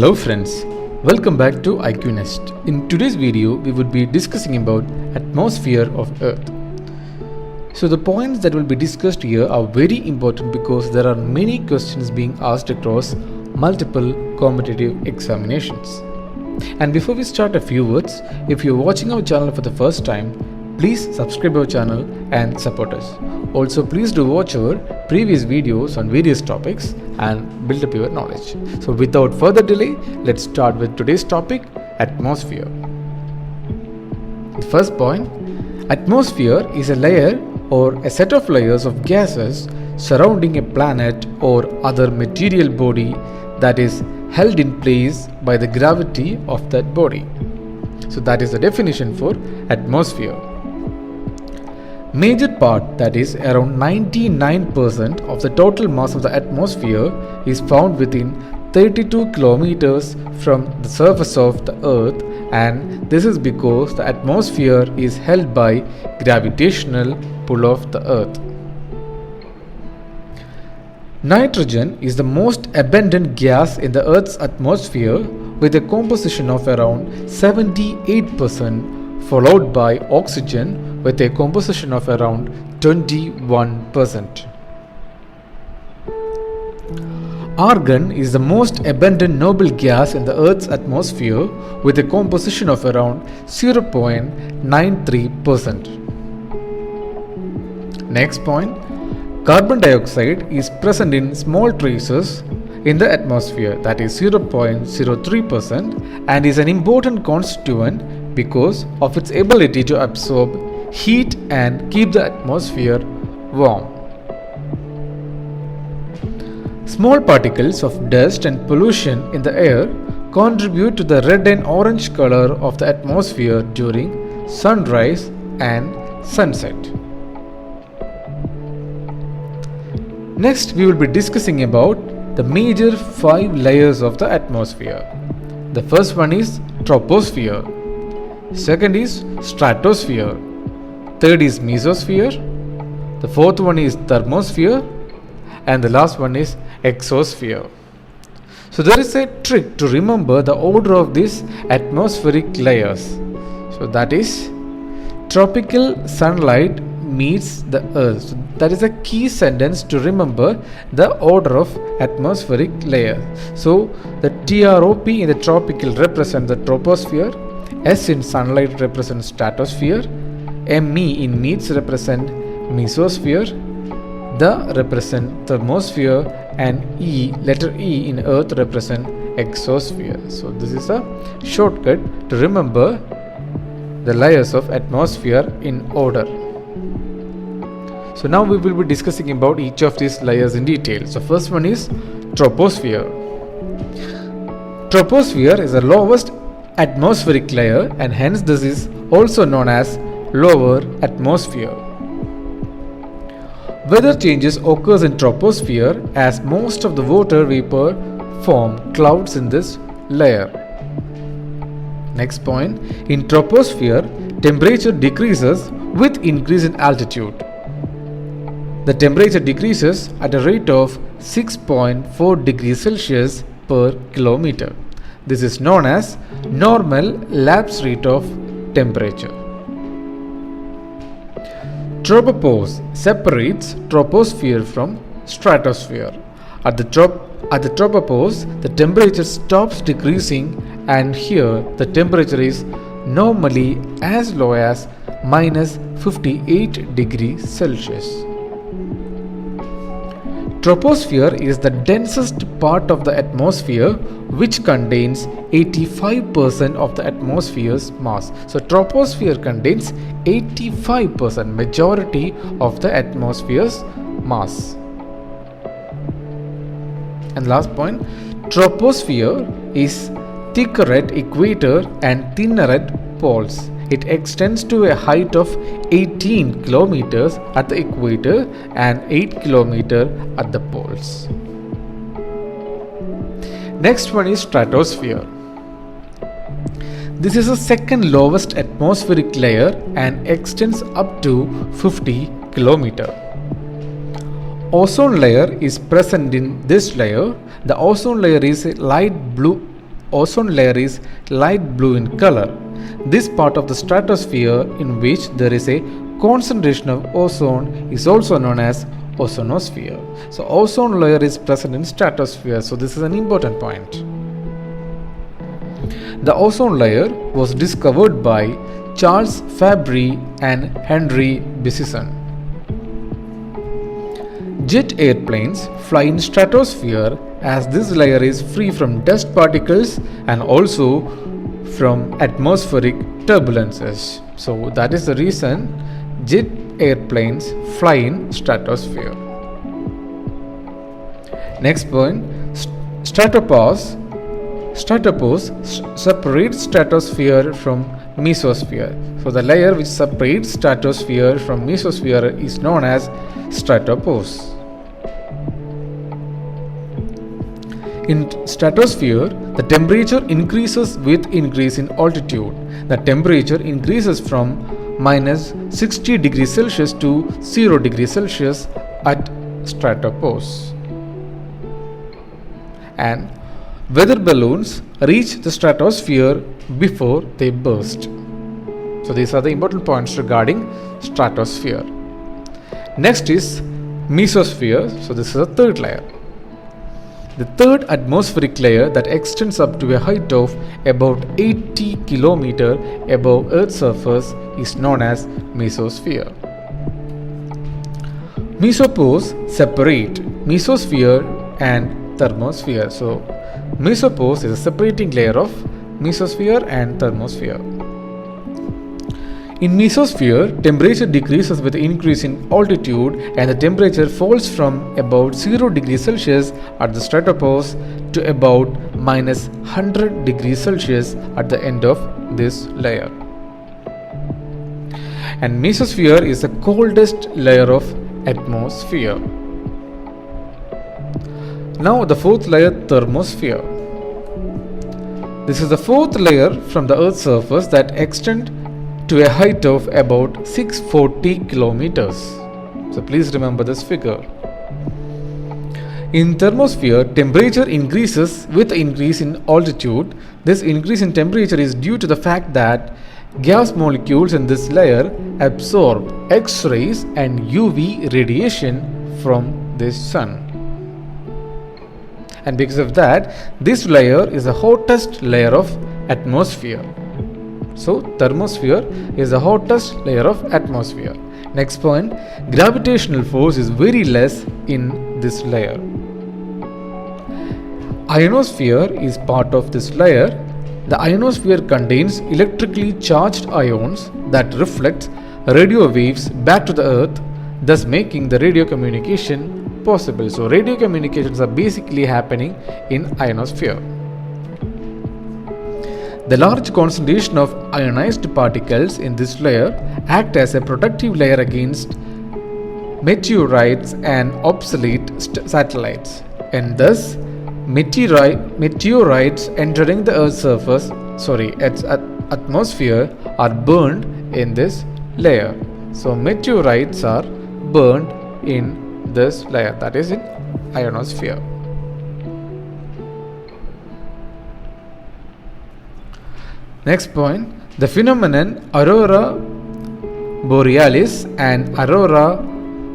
Hello friends, welcome back to IQ Nest. In today's video, we would be discussing about atmosphere of Earth. So the points that will be discussed here are very important because there are many questions being asked across multiple competitive examinations. And before we start, a few words. If you're watching our channel for the first time, please subscribe our channel and support us. Also, please do watch our previous videos on various topics and build up your knowledge. So without further delay, let's start with today's topic, atmosphere. The first point, atmosphere is a layer or a set of layers of gases surrounding a planet or other material body that is held in place by the gravity of that body. So that is the definition for atmosphere. Major part, that is around 99% of the total mass of the atmosphere, is found within 32 kilometers from the surface of the Earth, and this is because the atmosphere is held by gravitational pull of the Earth. Nitrogen is the most abundant gas in the Earth's atmosphere with a composition of around 78%, followed by oxygen with a composition of around 21%. Argon is the most abundant noble gas in the Earth's atmosphere with a composition of around 0.93%. Next point, carbon dioxide is present in small traces in the atmosphere, that is 0.03%, and is an important constituent because of its ability to absorb heat and keep the atmosphere warm. Small particles of dust and pollution in the air contribute to the red and orange color of the atmosphere during sunrise and sunset. Next, we will be discussing about the major 5 layers of the atmosphere. The first one is Troposphere. Second is Stratosphere. Third is Mesosphere. The fourth one is Thermosphere. And the last one is Exosphere. So there is a trick to remember the order of these atmospheric layers. So that is, tropical sunlight meets the Earth. So that is a key sentence to remember the order of atmospheric layer. So the TROP in the tropical represents the troposphere, S in sunlight represents stratosphere, ME in meets represent mesosphere, the represent thermosphere, and E, letter E in earth represent exosphere. So this is a shortcut to remember the layers of atmosphere in order. So now we will be discussing about each of these layers in detail. So first one is troposphere. Troposphere is the lowest atmospheric layer, and hence this is also known as lower atmosphere. Weather changes occurs in troposphere as most of the water vapor form clouds in this layer. Next point, in troposphere, temperature decreases with increase in altitude. The temperature decreases at a rate of 6.4 degrees Celsius per kilometer. This is known as normal lapse rate of temperature. Tropopause separates troposphere from stratosphere. At the tropopause, the temperature stops decreasing, and here the temperature is normally as low as minus 58 degrees Celsius. Troposphere is the densest part of the atmosphere, which contains 85% of the atmosphere's mass. So troposphere contains 85%, majority of the atmosphere's mass. And last point, troposphere is thicker at equator and thinner at poles. It extends to a height of 18 kilometers at the equator and 8 kilometers at the poles. Next one is stratosphere. This is the second lowest atmospheric layer and extends up to 50 kilometers. Ozone layer is present in this layer. The ozone layer is a light blue ozone layer is light blue in color. This part of the stratosphere in which there is a concentration of ozone is also known as ozonosphere. So ozone layer is present in stratosphere, so this is an important point. The ozone layer was discovered by Charles Fabry and Henry Bisson. Jet airplanes fly in stratosphere as this layer is free from dust particles and also from atmospheric turbulences. So that is the reason jet airplanes fly in stratosphere. Next point, stratopause separates stratosphere from mesosphere. So the layer which separates stratosphere from mesosphere is known as stratopause. In stratosphere, the temperature increases with increase in altitude. The temperature increases from minus 60 degrees Celsius to 0 degrees Celsius at stratopause. And weather balloons reach the stratosphere before they burst. So these are the important points regarding stratosphere. Next is mesosphere. So this is the third layer. The third atmospheric layer that extends up to a height of about 80 km above Earth's surface is known as mesosphere. Mesopause separate mesosphere and thermosphere. So mesopause is a separating layer of mesosphere and thermosphere. In mesosphere, temperature decreases with increase in altitude and the temperature falls from about 0 degrees Celsius at the stratopause to about minus 100 degrees Celsius at the end of this layer. And mesosphere is the coldest layer of atmosphere. Now the fourth layer, thermosphere. This is the fourth layer from the Earth's surface that extends to a height of about 640 kilometers. So please remember this figure. In thermosphere, temperature increases with increase in altitude. This increase in temperature is due to the fact that gas molecules in this layer absorb X-rays and UV radiation from the sun. And because of that, this layer is the hottest layer of atmosphere. So thermosphere is the hottest layer of atmosphere. Next point, gravitational force is very less in this layer. Ionosphere is part of this layer. The ionosphere contains electrically charged ions that reflect radio waves back to the Earth, thus making the radio communication possible. So radio communications are basically happening in ionosphere. The large concentration of ionized particles in this layer act as a protective layer against meteorites and obsolete satellites, and thus meteorites entering the Earth's its atmosphere are burned in this layer. So meteorites are burned in this layer, that is in ionosphere. Next point, the phenomenon aurora borealis and aurora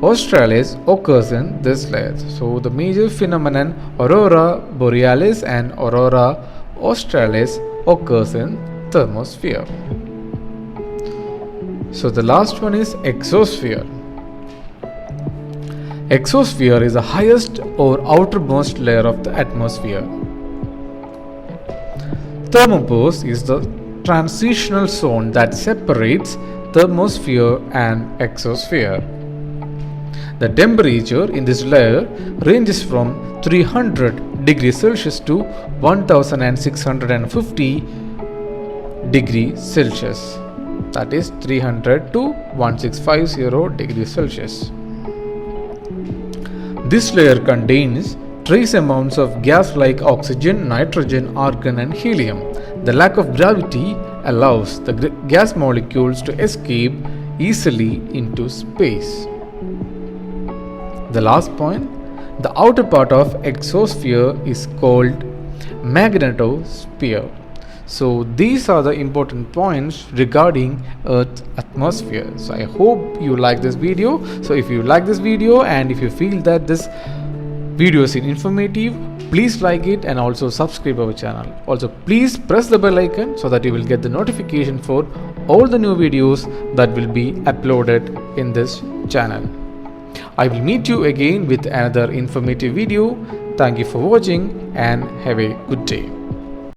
australis occurs in this layer. So the major phenomenon aurora borealis and aurora australis occurs in thermosphere. So the last one is exosphere. Exosphere is the highest or outermost layer of the atmosphere. Thermopause is the transitional zone that separates thermosphere and exosphere. The temperature in this layer ranges from 300 degrees Celsius to 1650 degrees Celsius. That is 300 to 1650 degrees Celsius. This layer contains trace amounts of gas like oxygen, nitrogen, argon and helium. The lack of gravity allows the gas molecules to escape easily into space. The last point, the outer part of exosphere is called magnetosphere. So these are the important points regarding Earth's atmosphere. So I hope you like this video. So if you like this video and if you feel that this video is informative, please like it and also subscribe our channel. Also please press the bell icon so that you will get the notification for all the new videos that will be uploaded in this channel. I will meet you again with another informative video. Thank you for watching and have a good day.